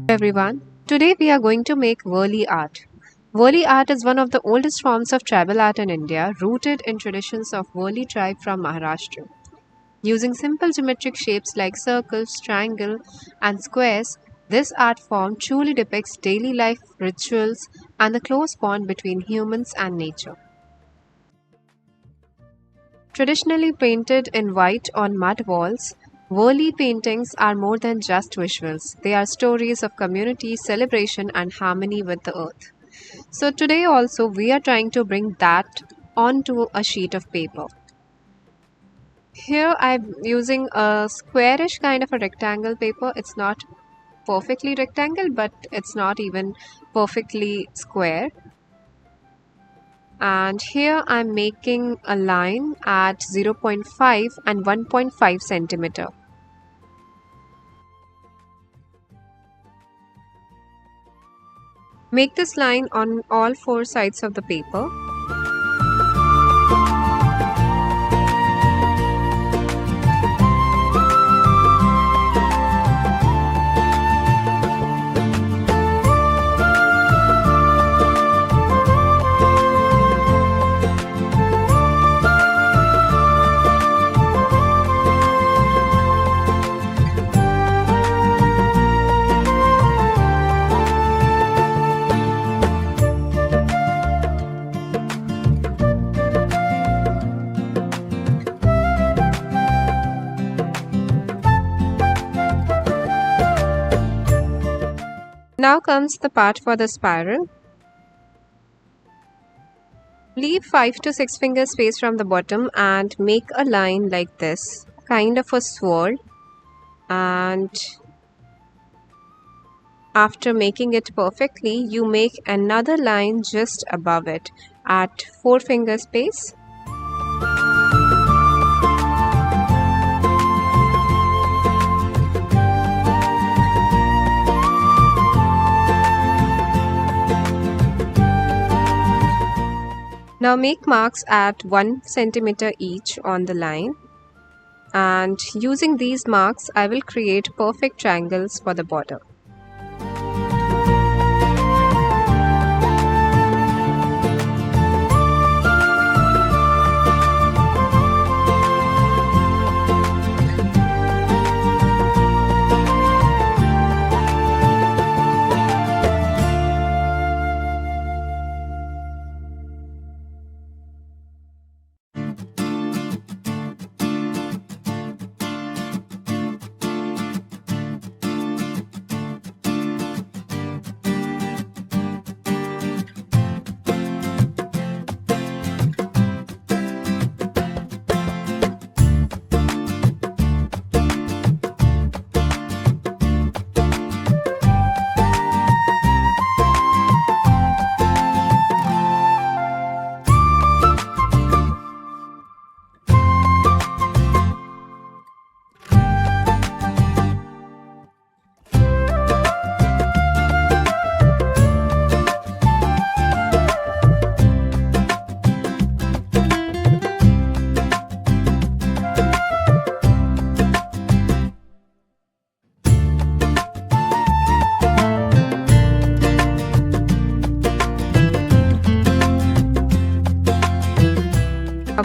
Everyone. Today we are going to make Warli art. Warli art is one of the oldest forms of tribal art in India, rooted in traditions of Warli tribe from Maharashtra. Using simple geometric shapes like circles, triangle, and squares, this art form truly depicts daily life rituals and the close bond between humans and nature. Traditionally painted in white on mud walls, Warli paintings are more than just visuals. They are stories of community, celebration, and harmony with the earth. So, today also, we are trying to bring that onto a sheet of paper. Here, I'm using a squarish kind of a rectangle paper. It's not perfectly rectangle, but it's not even perfectly square. And here I'm making a line at 0.5 and 1.5 centimeter. Make this line on all four sides of the paper. Now comes the part for the spiral. Leave 5 to 6 finger space from the bottom and make a line like this, kind of a swirl. And after making it perfectly, you make another line just above it at 4 finger space. Now make marks at 1 centimeter each on the line, and using these marks I will create perfect triangles for the border.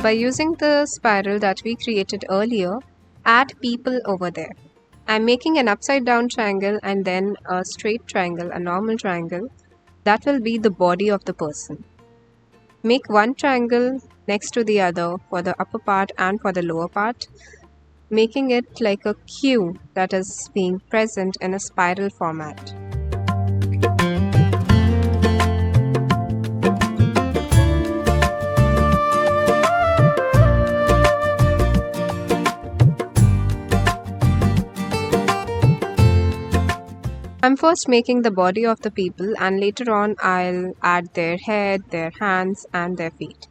By using the spiral that we created earlier, add people over there. I'm making an upside down triangle and then a straight triangle, a normal triangle. That will be the body of the person. Make one triangle next to the other for the upper part and for the lower part, making it like a Q that is being present in a spiral format. I'm first making the body of the people, and later on I'll add their head, their hands and their feet.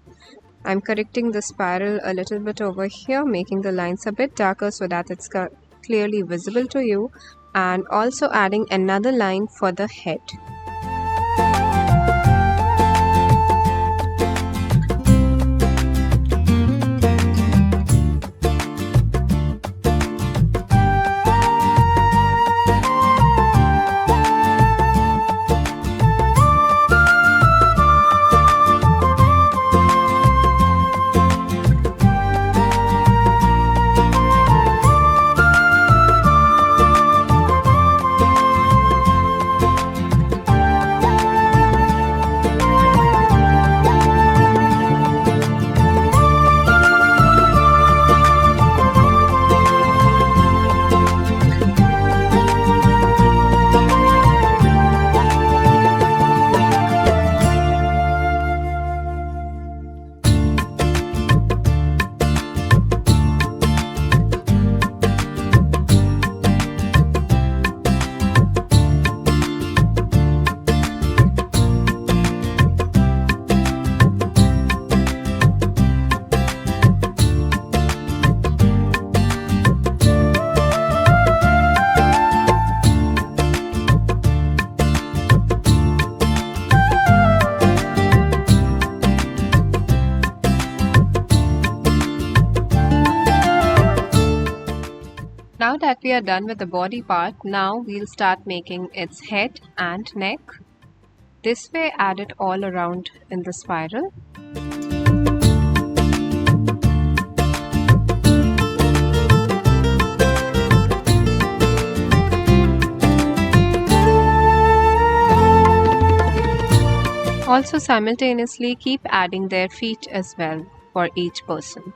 I'm correcting the spiral a little bit over here, making the lines a bit darker so that it's clearly visible to you, and also adding another line for the head. Now that we are done with the body part, now we'll start making its head and neck. This way, add it all around in the spiral. Also simultaneously keep adding their feet as well for each person.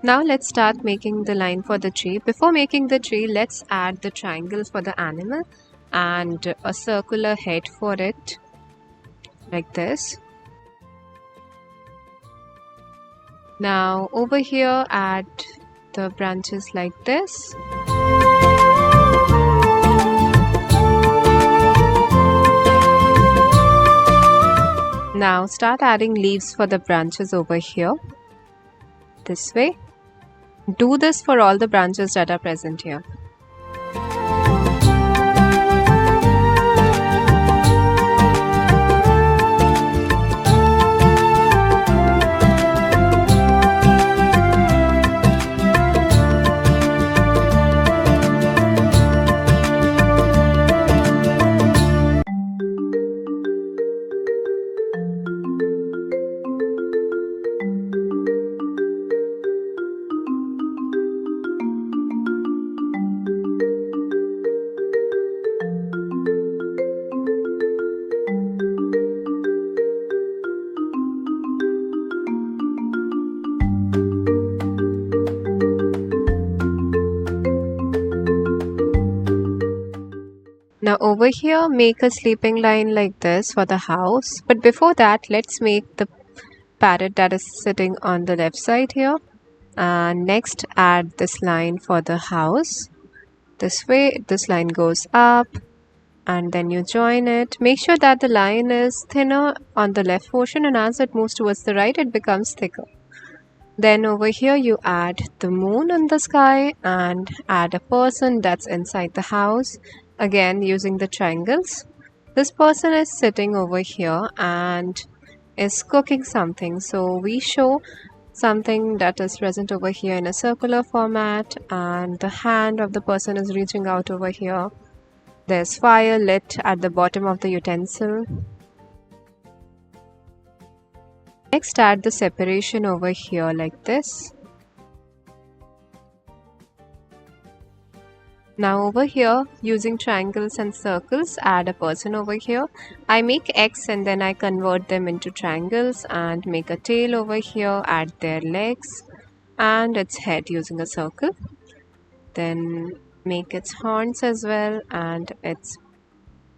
Now let's start making the line for the tree. Before making the tree, let's add the triangles for the animal and a circular head for it, like this. Now over here, add the branches like this. Now start adding leaves for the branches over here, this way. Do this for all the branches that are present here. Now over here, make a sleeping line like this for the house. But before that, let's make the parrot that is sitting on the left side here. And next, add this line for the house. This way, this line goes up and then you join it. Make sure that the line is thinner on the left portion, and as it moves towards the right, it becomes thicker. Then over here, you add the moon in the sky and add a person that's inside the house. Again, using the triangles. This person is sitting over here and is cooking something. So we show something that is present over here in a circular format, and the hand of the person is reaching out over here. There's fire lit at the bottom of the utensil. Next, add the separation over here like this. Now over here, using triangles and circles, add a person over here. I make X and then I convert them into triangles and make a tail over here, add their legs and its head using a circle. Then make its horns as well and its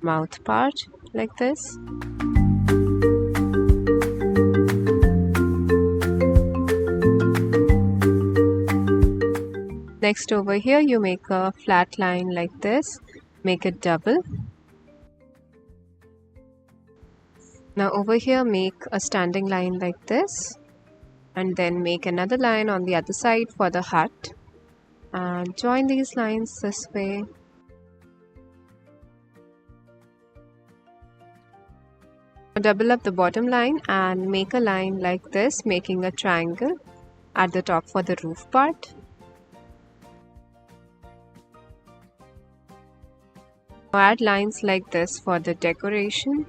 mouth part like this. Next over here you make a flat line like this, make it double. Now over here make a standing line like this and then make another line on the other side for the hut and join these lines this way. Double up the bottom line and make a line like this, making a triangle at the top for the roof part. Add lines like this for the decoration.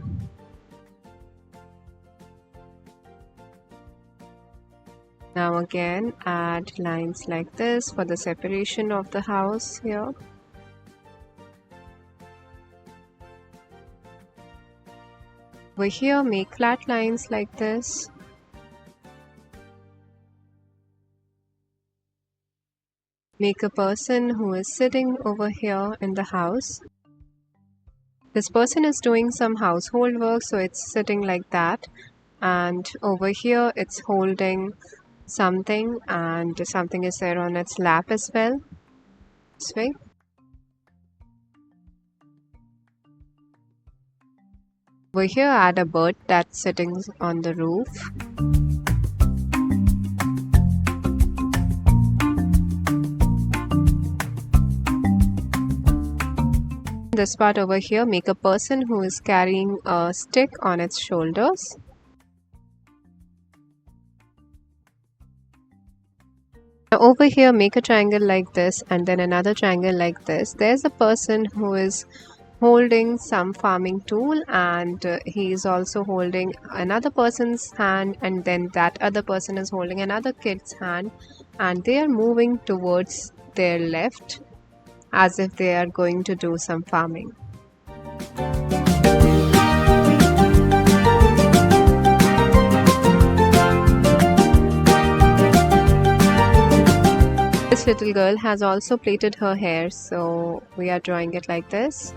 Now again add lines like this for the separation of the house here. Over here make flat lines like this. Make a person who is sitting over here in the house. This person is doing some household work, so it's sitting like that, and over here it's holding something and something is there on its lap as well. This way. Over here add a bird that's sitting on the roof. This part over here, make a person who is carrying a stick on its shoulders. Now over here make a triangle like this and then another triangle like this. There's a person who is holding some farming tool and he is also holding another person's hand, and then that other person is holding another kid's hand and they are moving towards their left as if they are going to do some farming. This little girl has also plaited her hair, so we are drawing it like this.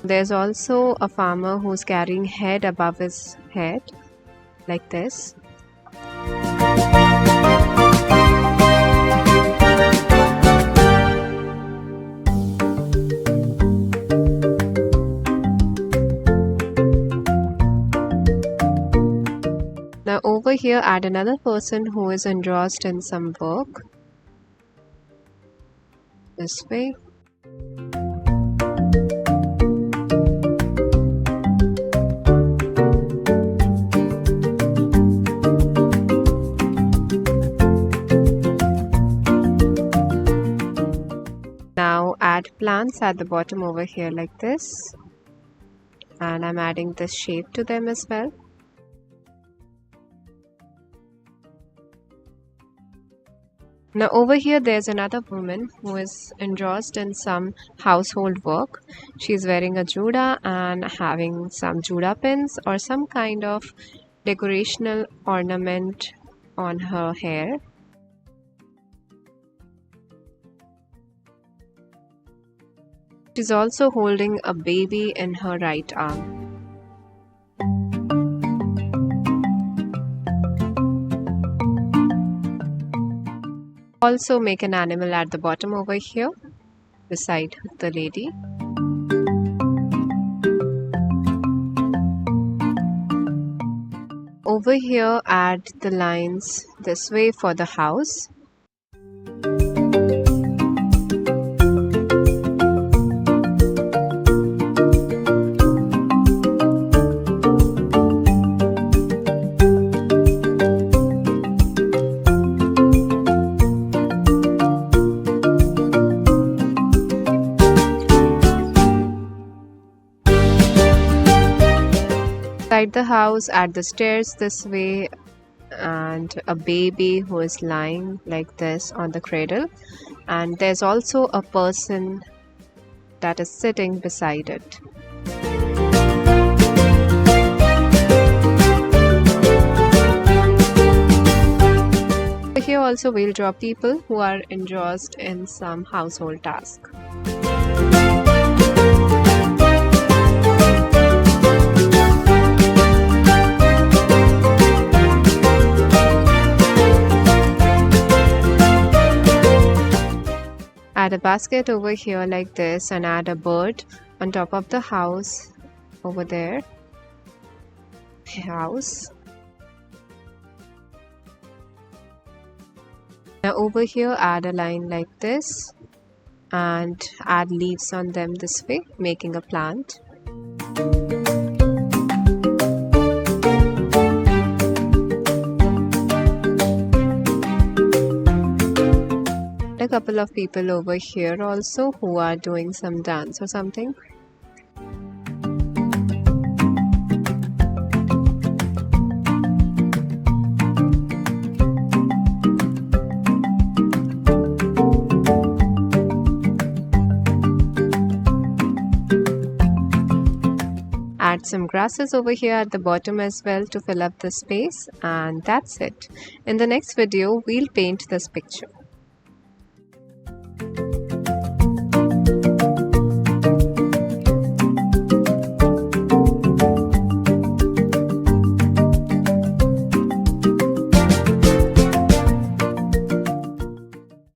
There's also a farmer who's carrying head above his head like this. Now over here add another person who is engrossed in some work. This way. Now add plants at the bottom over here like this, and I'm adding this shape to them as well. Now over here there's another woman who is engrossed in some household work. She's wearing a juda and having some juda pins or some kind of decorational ornament on her hair. She's also holding a baby in her right arm. Also make an animal at the bottom over here beside the lady. Over here add the lines this way for the house. Inside the house, add the stairs this way and a baby who is lying like this on the cradle, and there's also a person that is sitting beside it. Here also we'll draw people who are engrossed in some household task. Add a basket over here like this and add a bird on top of the house over there. House. Now over here add a line like this and add leaves on them this way, making a plant. A couple of people over here also who are doing some dance or something. Add some grasses over here at the bottom as well to fill up the space, and that's it. In the next video, we'll paint this picture.